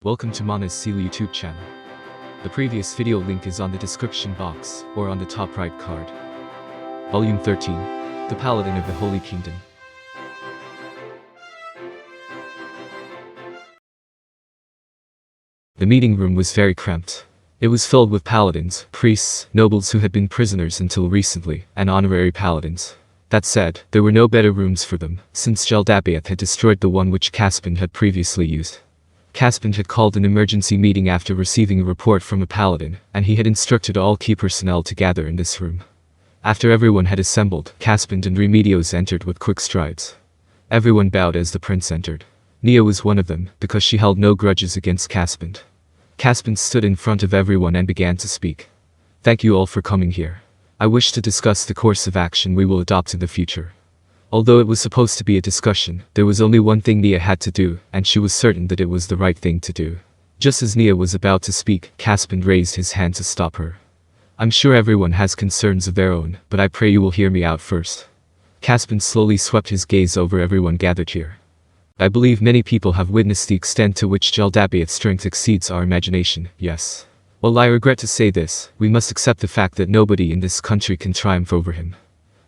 Welcome to Manga's Seal YouTube channel. The previous video link is on the description box or on the top right card. Volume 13, The Paladin of the Holy Kingdom. The meeting room was very cramped. It was filled with paladins, priests, nobles who had been prisoners until recently, and honorary paladins. That said, there were no better rooms for them, since Jeldabaoth had destroyed the one which Caspin had previously used. Caspin had called an emergency meeting after receiving a report from a paladin, and he had instructed all key personnel to gather in this room. After everyone had assembled, Caspin and Remedios entered with quick strides. Everyone bowed as the prince entered. Nia was one of them, because she held no grudges against Caspin. Caspin stood in front of everyone and began to speak. Thank you all for coming here. I wish to discuss the course of action we will adopt in the future. Although it was supposed to be a discussion, there was only one thing Nia had to do, and she was certain that it was the right thing to do. Just as Nia was about to speak, Caspin raised his hand to stop her. I'm sure everyone has concerns of their own, but I pray you will hear me out first. Caspin slowly swept his gaze over everyone gathered here. I believe many people have witnessed the extent to which Jeldabaoth's strength exceeds our imagination, yes. While I regret to say this, we must accept the fact that nobody in this country can triumph over him.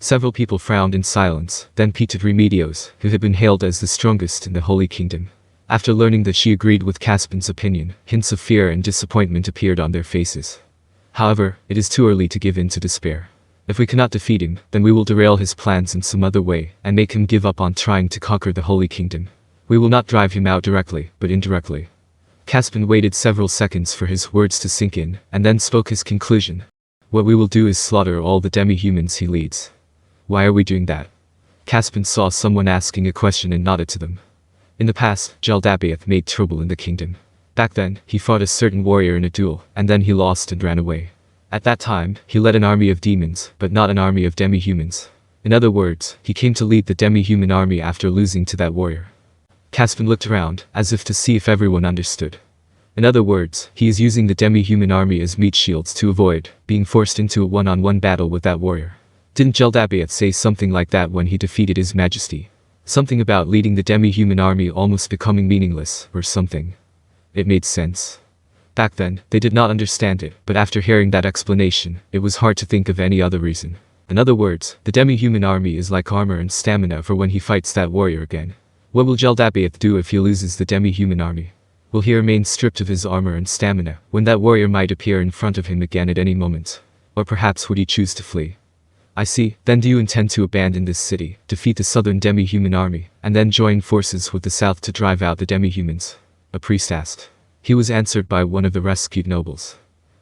Several people frowned in silence, then peeked at Remedios, who had been hailed as the strongest in the Holy Kingdom. After learning that she agreed with Caspin's opinion, hints of fear and disappointment appeared on their faces. However, it is too early to give in to despair. If we cannot defeat him, then we will derail his plans in some other way, and make him give up on trying to conquer the Holy Kingdom. We will not drive him out directly, but indirectly. Caspin waited several seconds for his words to sink in, and then spoke his conclusion. What we will do is slaughter all the demi-humans he leads. Why are we doing that? Caspin saw someone asking a question and nodded to them. In the past, Jeldabaoth made trouble in the kingdom. Back then, he fought a certain warrior in a duel, and then he lost and ran away. At that time, he led an army of demons, but not an army of demi-humans. In other words, he came to lead the demi-human army after losing to that warrior. Caspin looked around, as if to see if everyone understood. In other words, he is using the demi-human army as meat shields to avoid being forced into a one-on-one battle with that warrior. Didn't Jeldabaoth say something like that when he defeated His Majesty? Something about leading the demi-human army almost becoming meaningless, or something. It made sense. Back then, they did not understand it, but after hearing that explanation, it was hard to think of any other reason. In other words, the demi-human army is like armor and stamina for when he fights that warrior again. What will Jeldabaoth do if he loses the demi-human army? Will he remain stripped of his armor and stamina, when that warrior might appear in front of him again at any moment? Or perhaps would he choose to flee? I see, then do you intend to abandon this city, defeat the southern demi-human army, and then join forces with the south to drive out the demi-humans? A priest asked. He was answered by one of the rescued nobles.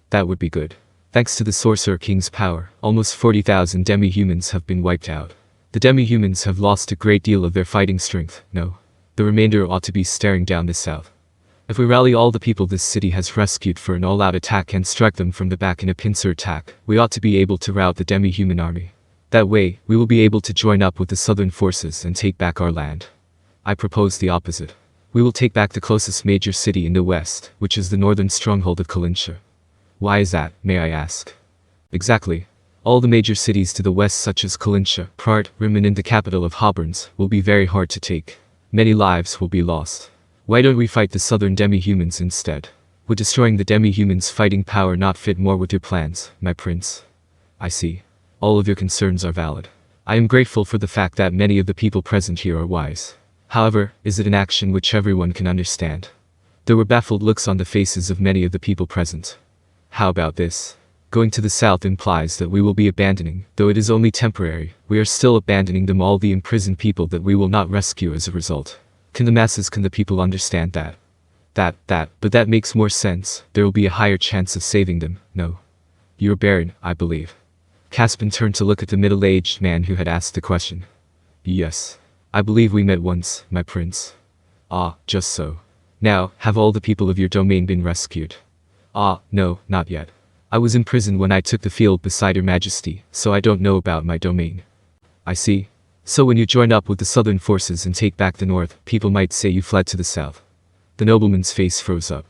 That would be good. Thanks to the Sorcerer King's power, almost 40,000 demi-humans have been wiped out. The demi-humans have lost a great deal of their fighting strength, no. The remainder ought to be staring down the south. If we rally all the people this city has rescued for an all-out attack and strike them from the back in a pincer attack, we ought to be able to rout the demi-human army. That way, we will be able to join up with the southern forces and take back our land. I propose the opposite. We will take back the closest major city in the west, which is the northern stronghold of Kalinsha. Why is that, may I ask? Exactly. All the major cities to the west such as Kalinsha, Prart, Rimmon and the capital of Hobarns will be very hard to take. Many lives will be lost. Why don't we fight the southern demi-humans instead? Would destroying the demi-humans' fighting power not fit more with your plans, my prince? I see. All of your concerns are valid. I am grateful for the fact that many of the people present here are wise. However, is it an action which everyone can understand? There were baffled looks on the faces of many of the people present. How about this? Going to the south implies that we will be abandoning, though it is only temporary, we are still abandoning them all the imprisoned people that we will not rescue as a result. Can the people understand that? But that makes more sense, there will be a higher chance of saving them, no. You're Baron, I believe. Caspin turned to look at the middle-aged man who had asked the question. Yes. I believe we met once, my prince. Ah, just so. Now, have all the people of your domain been rescued? Ah, no, not yet. I was imprisoned when I took the field beside Your Majesty, so I don't know about my domain. I see. So when you join up with the southern forces and take back the north, people might say you fled to the south. The nobleman's face froze up.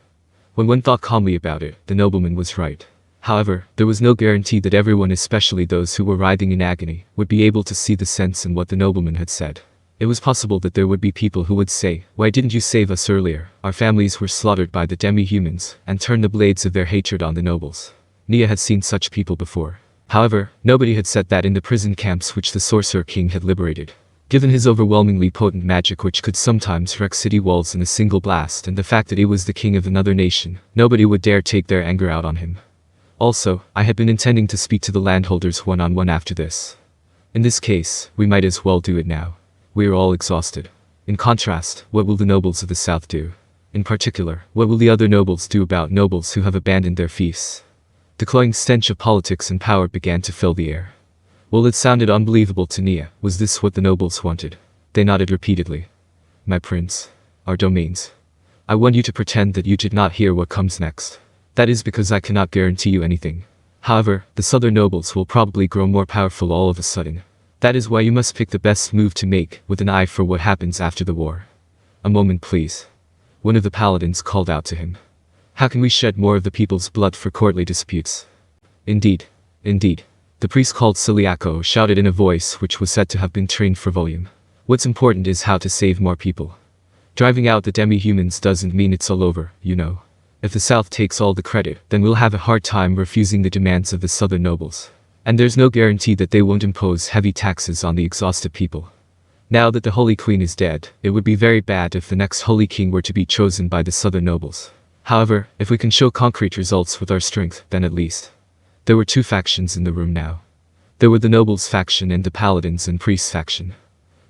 When one thought calmly about it, the nobleman was right. However, there was no guarantee that everyone, especially those who were writhing in agony, would be able to see the sense in what the nobleman had said. It was possible that there would be people who would say, "Why didn't you save us earlier? Our families were slaughtered by the demi-humans," and turn the blades of their hatred on the nobles. Nia had seen such people before. However, nobody had said that in the prison camps which the Sorcerer King had liberated. Given his overwhelmingly potent magic which could sometimes wreck city walls in a single blast and the fact that he was the king of another nation, nobody would dare take their anger out on him. Also, I had been intending to speak to the landholders one-on-one after this. In this case, we might as well do it now. We are all exhausted. In contrast, what will the nobles of the south do? In particular, what will the other nobles do about nobles who have abandoned their fiefs? The cloying stench of politics and power began to fill the air. Well, it sounded unbelievable to Nia. Was this what the nobles wanted? They nodded repeatedly. My prince. Our domains. I want you to pretend that you did not hear what comes next. That is because I cannot guarantee you anything. However, the southern nobles will probably grow more powerful all of a sudden. That is why you must pick the best move to make, with an eye for what happens after the war. A moment please. One of the paladins called out to him. How can we shed more of the people's blood for courtly disputes? Indeed. Indeed. The priest called Siliaco shouted in a voice which was said to have been trained for volume. What's important is how to save more people. Driving out the demi-humans doesn't mean it's all over, you know. If the South takes all the credit, then we'll have a hard time refusing the demands of the southern nobles. And there's no guarantee that they won't impose heavy taxes on the exhausted people. Now that the Holy Queen is dead, it would be very bad if the next Holy King were to be chosen by the southern nobles. However, if we can show concrete results with our strength, then at least. There were two factions in the room now. There were the nobles faction and the paladins and priests faction.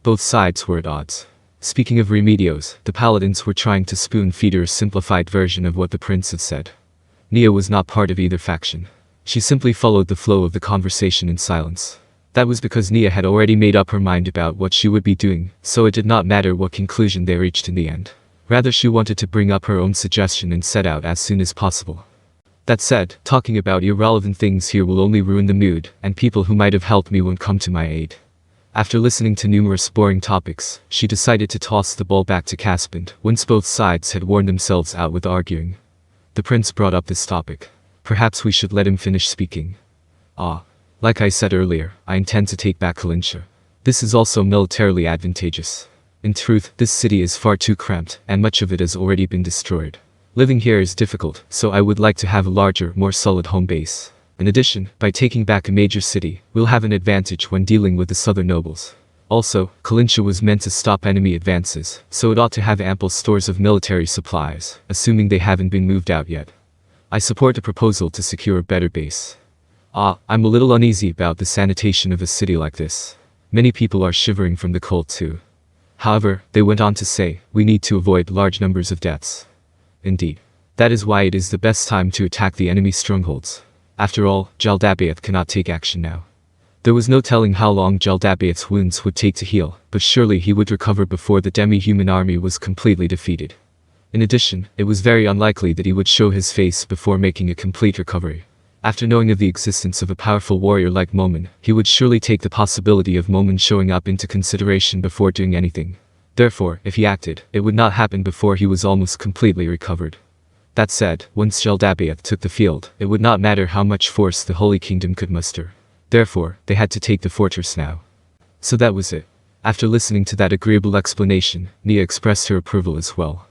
Both sides were at odds. Speaking of remedios, the paladins were trying to spoon-feed her a simplified version of what the prince had said. Nia was not part of either faction. She simply followed the flow of the conversation in silence. That was because Nia had already made up her mind about what she would be doing, so it did not matter what conclusion they reached in the end. Rather, she wanted to bring up her own suggestion and set out as soon as possible. That said, talking about irrelevant things here will only ruin the mood, and people who might have helped me won't come to my aid. After listening to numerous boring topics, she decided to toss the ball back to Caspian, once both sides had worn themselves out with arguing. The prince brought up this topic. Perhaps we should let him finish speaking. Like I said earlier, I intend to take back Kalincha. This is also militarily advantageous. In truth, this city is far too cramped, and much of it has already been destroyed. Living here is difficult, so I would like to have a larger, more solid home base. In addition, by taking back a major city, we'll have an advantage when dealing with the southern nobles. Also, Kalincha was meant to stop enemy advances, so it ought to have ample stores of military supplies, assuming they haven't been moved out yet. I support a proposal to secure a better base. I'm a little uneasy about the sanitation of a city like this. Many people are shivering from the cold too. However, they went on to say, we need to avoid large numbers of deaths. Indeed. That is why it is the best time to attack the enemy strongholds. After all, Jaldabaoth cannot take action now. There was no telling how long Jaldabaoth's wounds would take to heal, but surely he would recover before the demi-human army was completely defeated. In addition, it was very unlikely that he would show his face before making a complete recovery. After knowing of the existence of a powerful warrior like Momon, he would surely take the possibility of Momon showing up into consideration before doing anything. Therefore, if he acted, it would not happen before he was almost completely recovered. That said, once Jaldabaoth took the field, it would not matter how much force the Holy Kingdom could muster. Therefore, they had to take the fortress now. So that was it. After listening to that agreeable explanation, Nia expressed her approval as well.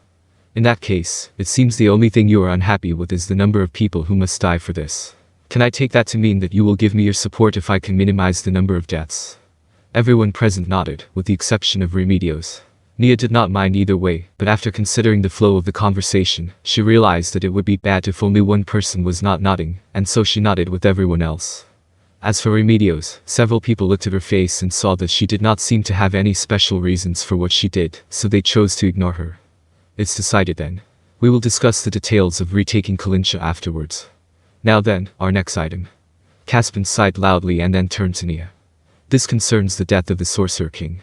In that case, it seems the only thing you are unhappy with is the number of people who must die for this. Can I take that to mean that you will give me your support if I can minimize the number of deaths? Everyone present nodded, with the exception of Remedios. Nia did not mind either way, but after considering the flow of the conversation, she realized that it would be bad if only one person was not nodding, and so she nodded with everyone else. As for Remedios, several people looked at her face and saw that she did not seem to have any special reasons for what she did, so they chose to ignore her. It's decided then. We will discuss the details of retaking Kalincha afterwards. Now then, our next item. Caspian sighed loudly and then turned to Nia. This concerns the death of the Sorcerer King.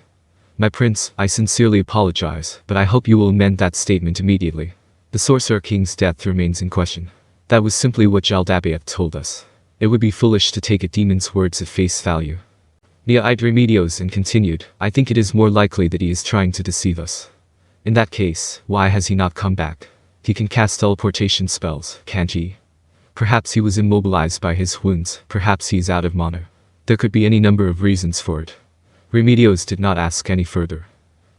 My prince, I sincerely apologize, but I hope you will amend that statement immediately. The Sorcerer King's death remains in question. That was simply what Jaldabaoth told us. It would be foolish to take a demon's words at face value. Nia eyed Remedios and continued, I think it is more likely that he is trying to deceive us. In that case, why has he not come back? He can cast teleportation spells, can't he? Perhaps he was immobilized by his wounds, perhaps he is out of mana. There could be any number of reasons for it. Remedios did not ask any further.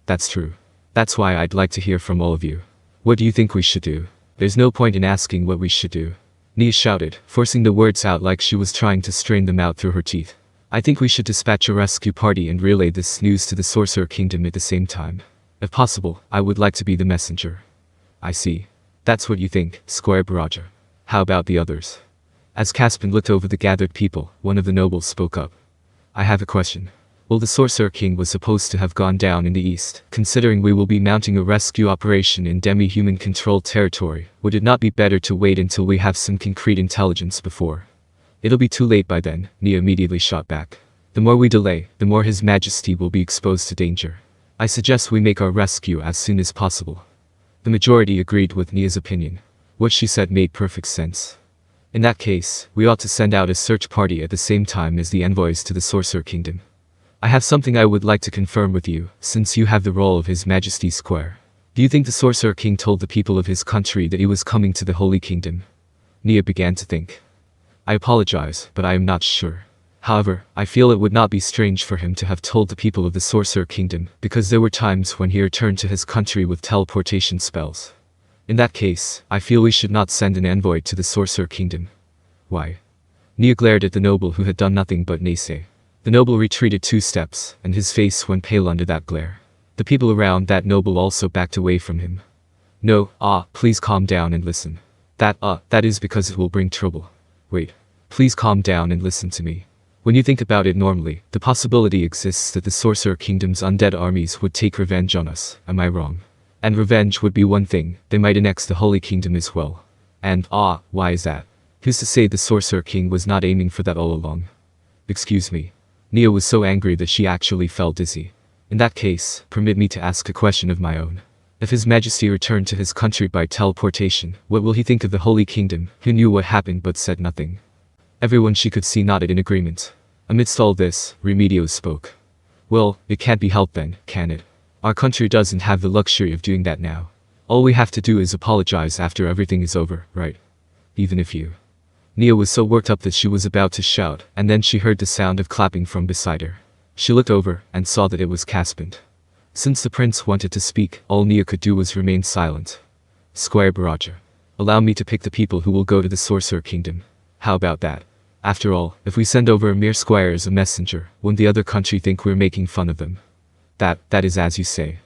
That's true. That's why I'd like to hear from all of you. What do you think we should do? There's no point in asking what we should do. Nia shouted, forcing the words out like she was trying to strain them out through her teeth. I think we should dispatch a rescue party and relay this news to the Sorcerer Kingdom at the same time. If possible, I would like to be the messenger. I see. That's what you think, Squire Baraja. How about the others? As Caspin looked over the gathered people, one of the nobles spoke up. I have a question. Well, the Sorcerer King was supposed to have gone down in the east. Considering we will be mounting a rescue operation in demi-human controlled territory, would it not be better to wait until we have some concrete intelligence before? It'll be too late by then, Nia immediately shot back. The more we delay, the more His Majesty will be exposed to danger. I suggest we make our rescue as soon as possible. The majority agreed with Nia's opinion. What she said made perfect sense. In that case, we ought to send out a search party at the same time as the envoys to the Sorcerer Kingdom. I have something I would like to confirm with you, since you have the role of His Majesty's squire. Do you think the Sorcerer King told the people of his country that he was coming to the Holy Kingdom? Nia began to think. I apologize, but I am not sure. However, I feel it would not be strange for him to have told the people of the Sorcerer Kingdom, because there were times when he returned to his country with teleportation spells. In that case, I feel we should not send an envoy to the Sorcerer Kingdom. Why? Nia glared at the noble who had done nothing but naysay. The noble retreated 2 steps, and his face went pale under that glare. The people around that noble also backed away from him. No, please calm down and listen. That is because it will bring trouble. Wait. Please calm down and listen to me. When you think about it normally, the possibility exists that the Sorcerer Kingdom's undead armies would take revenge on us, am I wrong? And revenge would be one thing, they might annex the Holy Kingdom as well. And, why is that? Who's to say the Sorcerer King was not aiming for that all along? Excuse me. Nia was so angry that she actually felt dizzy. In that case, permit me to ask a question of my own. If His Majesty returned to his country by teleportation, what will he think of the Holy Kingdom, who knew what happened but said nothing? Everyone she could see nodded in agreement. Amidst all this, Remedios spoke. Well, it can't be helped then, can it? Our country doesn't have the luxury of doing that now. All we have to do is apologize after everything is over, right? Even if you... Nia was so worked up that she was about to shout, and then she heard the sound of clapping from beside her. She looked over, and saw that it was Caspin. Since the prince wanted to speak, all Nia could do was remain silent. Squire Baraja. Allow me to pick the people who will go to the Sorcerer Kingdom. How about that? After all, if we send over a mere squire as a messenger, won't the other country think we're making fun of them? That is as you say.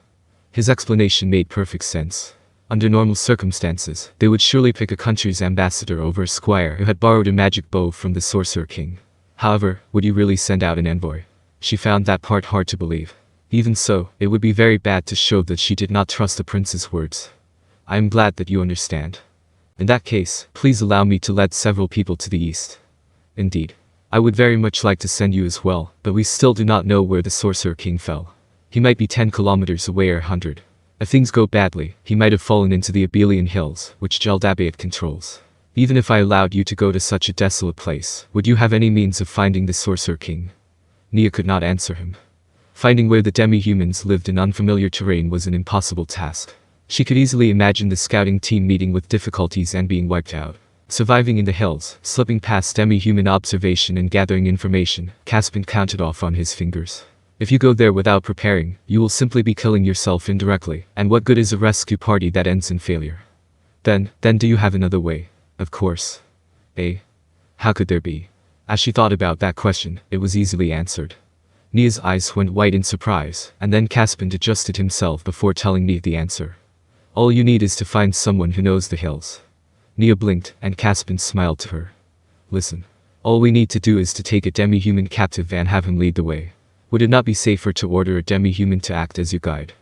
His explanation made perfect sense. Under normal circumstances, they would surely pick a country's ambassador over a squire who had borrowed a magic bow from the Sorcerer King. However, would you really send out an envoy? She found that part hard to believe. Even so, it would be very bad to show that she did not trust the prince's words. I am glad that you understand. In that case, please allow me to lead several people to the east. Indeed. I would very much like to send you as well, but we still do not know where the Sorcerer King fell. He might be 10 kilometers away or 100. If things go badly, he might have fallen into the Abelian Hills, which Jaldabaoth controls. Even if I allowed you to go to such a desolate place, would you have any means of finding the Sorcerer King? Nia could not answer him. Finding where the demi-humans lived in unfamiliar terrain was an impossible task. She could easily imagine the scouting team meeting with difficulties and being wiped out. Surviving in the hills, slipping past demi-human observation and gathering information, Caspin counted off on his fingers. If you go there without preparing, you will simply be killing yourself indirectly, and what good is a rescue party that ends in failure? Then do you have another way? Of course. How could there be? As she thought about that question, it was easily answered. Nia's eyes went white in surprise, and then Caspin adjusted himself before telling Nia the answer. All you need is to find someone who knows the hills. Nia blinked, and Caspin smiled to her. Listen. All we need to do is to take a demi-human captive and have him lead the way. Would it not be safer to order a demi-human to act as your guide?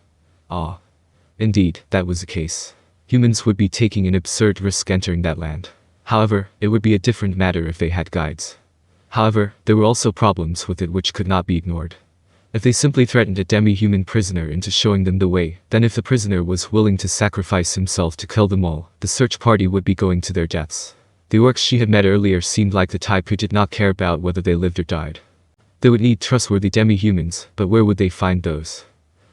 Indeed, that was the case. Humans would be taking an absurd risk entering that land. However, it would be a different matter if they had guides. However, there were also problems with it which could not be ignored. If they simply threatened a demi-human prisoner into showing them the way, then if the prisoner was willing to sacrifice himself to kill them all, the search party would be going to their deaths. The orcs she had met earlier seemed like the type who did not care about whether they lived or died. They would need trustworthy demi-humans, but where would they find those?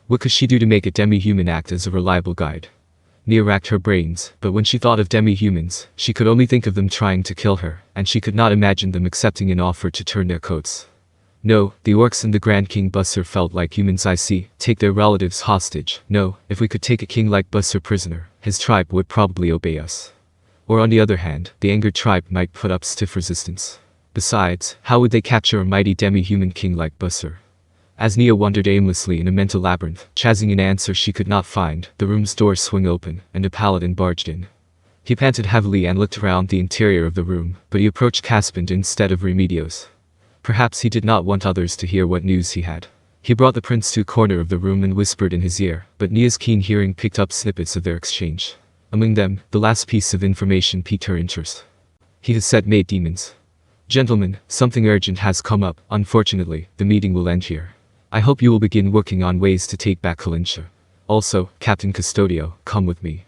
What could she do to make a demi-human act as a reliable guide? Nia racked her brains, but when she thought of demi-humans, she could only think of them trying to kill her, and she could not imagine them accepting an offer to turn their coats. No, the orcs and the Grand King Bussar felt like humans. I see. Take their relatives hostage. No, if we could take a king like Bussar prisoner, his tribe would probably obey us. Or on the other hand, the angered tribe might put up stiff resistance. Besides, how would they capture a mighty demi-human king like Bussar? As Nia wandered aimlessly in a mental labyrinth, chasing an answer she could not find, the room's door swung open, and a paladin barged in. He panted heavily and looked around the interior of the room, but he approached Caspian instead of Remedios. Perhaps he did not want others to hear what news he had. He brought the prince to a corner of the room and whispered in his ear, but Nia's keen hearing picked up snippets of their exchange. Among them, the last piece of information piqued her interest. He has said made demons. Gentlemen, something urgent has come up. Unfortunately, the meeting will end here. I hope you will begin working on ways to take back Kalinsha. Also, Captain Custodio, come with me.